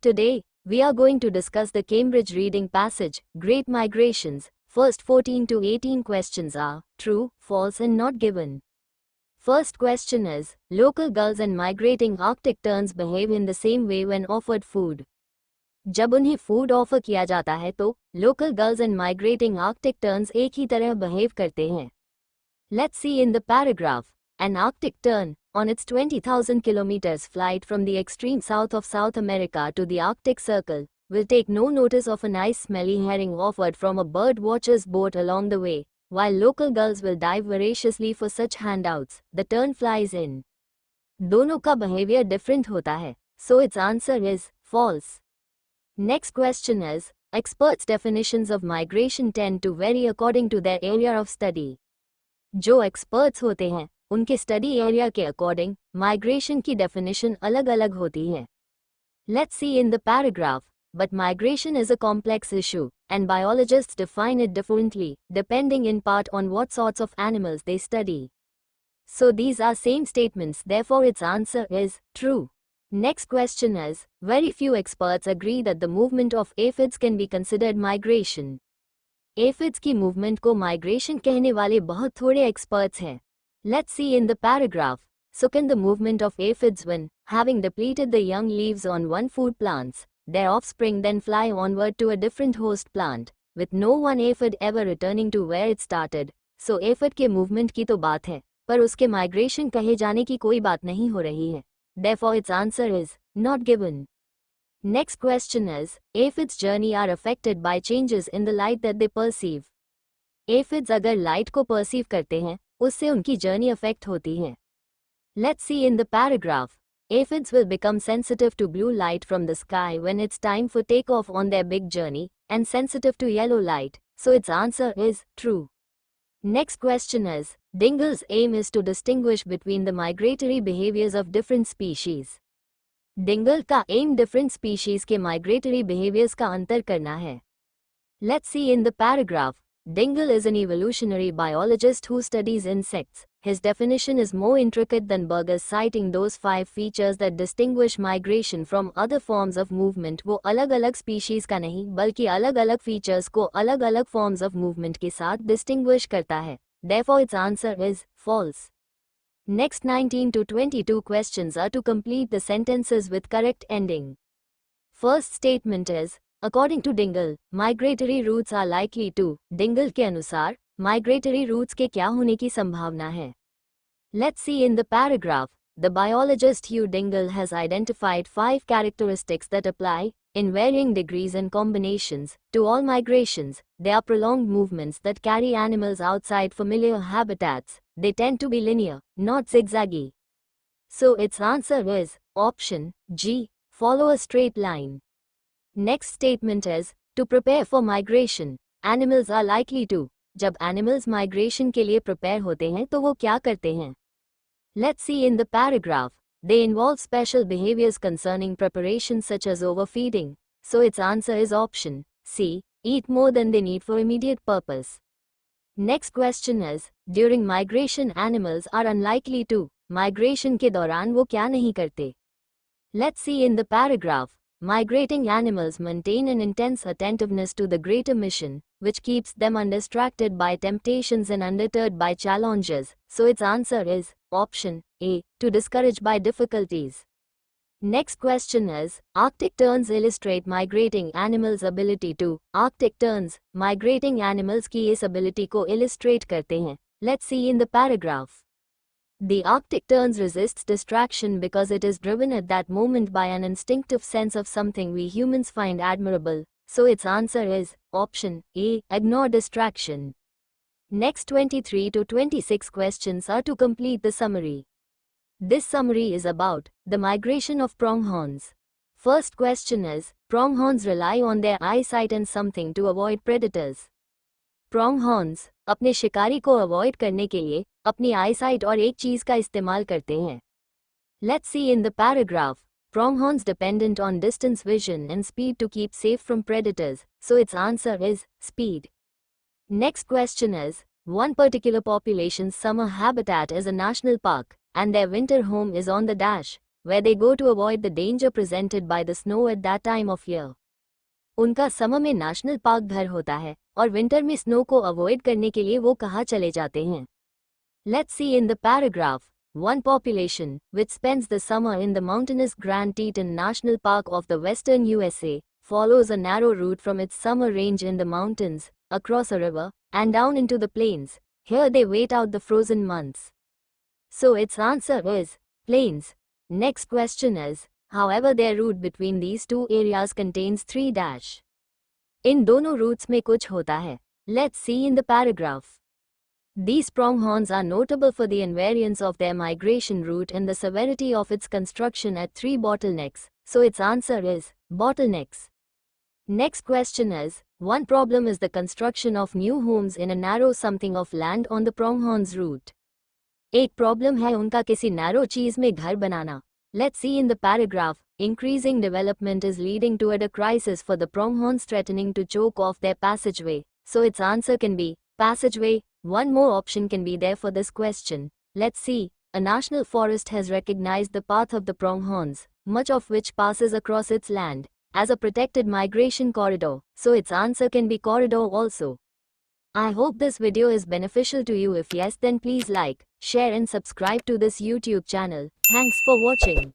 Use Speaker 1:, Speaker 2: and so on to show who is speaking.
Speaker 1: Today, we are going to discuss the Cambridge reading passage, Great Migrations. First 14 to 18 questions are true, false and not given. First question is, local gulls and migrating Arctic terns behave in the same way when offered food. जब उन्हें food offer किया जाता है तो local girls and migrating Arctic turns एक ही तरह behave करते हैं. Let's see in the paragraph. An Arctic tern, on its 20,000 kilometers flight from the extreme south of South America to the Arctic Circle, will take no notice of a nice smelly herring offered from a bird watcher's boat along the way, while local gulls will dive voraciously for such handouts. The tern flies in. दोनों का behavior different होता है, so its answer is false. Next question is, experts' definitions of migration tend to vary according to their area of study. जो experts होते हैं, उनके study area के according, migration की definition अलग-अलग होती है. Let's see in the paragraph. But migration is a complex issue, and biologists define it differently, depending in part on what sorts of animals they study. So these are same statements, therefore its answer is true. Next question is, very few experts agree that the movement of aphids can be considered migration. Aphids की movement को migration कहने वाले बहुत थोड़े experts हैं. Let's see in the paragraph. So can the movement of aphids when, having depleted the young leaves on one food plants, their offspring then fly onward to a different host plant, with no one aphid ever returning to where it started. So aphid के movement की तो बात है, पर उसके migration कहे जाने की कोई बात नहीं हो रही है. Therefore its answer is not given. Next question is, aphids' journey are affected by changes in the light that they perceive. Aphids अगर light को perceive करते हैं, उससे उनकी journey affect होती है. Let's see in the paragraph. Aphids will become sensitive to blue light from the sky when it's time for takeoff on their big journey, and sensitive to yellow light, so its answer is true. Next question is, Dingell's aim is to distinguish between the migratory behaviors of different species. Dingell का aim different species के migratory behaviors का अंतर करना है. Let's see in the paragraph. Dingell is an evolutionary biologist who studies insects. His definition is more intricate than Berger's, citing those 5 features that distinguish migration from other forms of movement. वो अलग-अलग species का नहीं, बल्कि अलग-अलग features को अलग-अलग forms of movement के साथ distinguish करता है. Therefore its answer is false. Next 19 to 22 questions are to complete the sentences with correct ending. First statement is, according to Dingell, migratory routes are likely to. Dingell के अनुसार, migratory routes के क्या होने की संभावना है. Let's see in the paragraph. The biologist Hugh Dingell has identified 5 characteristics that apply, in varying degrees and combinations, to all migrations. They are prolonged movements that carry animals outside familiar habitats. They tend to be linear, not zigzaggy. So its answer is option G, follow a straight line. Next statement is, to prepare for migration, animals are likely to. जब animals migration के लिए prepare होते हैं तो वो क्या करते हैं? Let's see in the paragraph. They involve special behaviors concerning preparation such as overfeeding. So its answer is option C, eat more than they need for immediate purpose. Next question is, during migration animals are unlikely to. Migration के दौरान वो क्या नहीं करते? Let's see in the paragraph. Migrating animals maintain an intense attentiveness to the greater mission, which keeps them undistracted by temptations and undeterred by challenges. So its answer is option A, to discourage by difficulties. Next question is, Arctic terns illustrate migrating animals' ability to. Arctic terns, migrating animals की इस ability को illustrate करते हैं. Let's see in the paragraph. The Arctic terns resists distraction because it is driven at that moment by an instinctive sense of something we humans find admirable. So its answer is option A, ignore distraction. Next 23 to 26 questions are to complete the summary. This summary is about the migration of pronghorns. First question is, pronghorns rely on their eyesight and something to avoid predators. Pronghorns अपने शिकारी को avoid करने के लिए अपनी eyesight और एक चीज का इस्तेमाल करते हैं. Let's see in the paragraph. Pronghorns dependent on distance vision and speed to keep safe from predators, so its answer is speed. Next question is, one particular population's summer habitat is a national park, and their winter home is on the dash. where they go to avoid the danger presented by the snow at that time of year. उनका summer में national park घर होता है और winter में snow को avoid करने के लिए वो कहाँ चले जाते हैं? Let's see in the paragraph. One population, which spends the summer in the mountainous Grand Teton National Park of the western USA, follows a narrow route from its summer range in the mountains, across a river, and down into the plains. Here they wait out the frozen months. So its answer is plains. Next question is, however their route between these two areas contains 3 dash. इन दोनों routes में कुछ होता है. Let's see in the paragraph. These pronghorns are notable for the invariance of their migration route and the severity of its construction at 3 bottlenecks, so its answer is bottlenecks. Next question is, one problem is the construction of new homes in a narrow something of land on the pronghorns route. एक problem है उनका किसी narrow चीज में घर बनाना. Let's see in the paragraph, increasing development is leading toward a crisis for the pronghorns threatening to choke off their passageway, so its answer can be passageway. One more option can be there for this question. Let's see. A national forest has recognized the path of the pronghorns, much of which passes across its land, as a protected migration corridor, so its answer can be corridor also. I hope this video is beneficial to you. If yes, then please like, share and subscribe to this YouTube channel. Thanks for watching.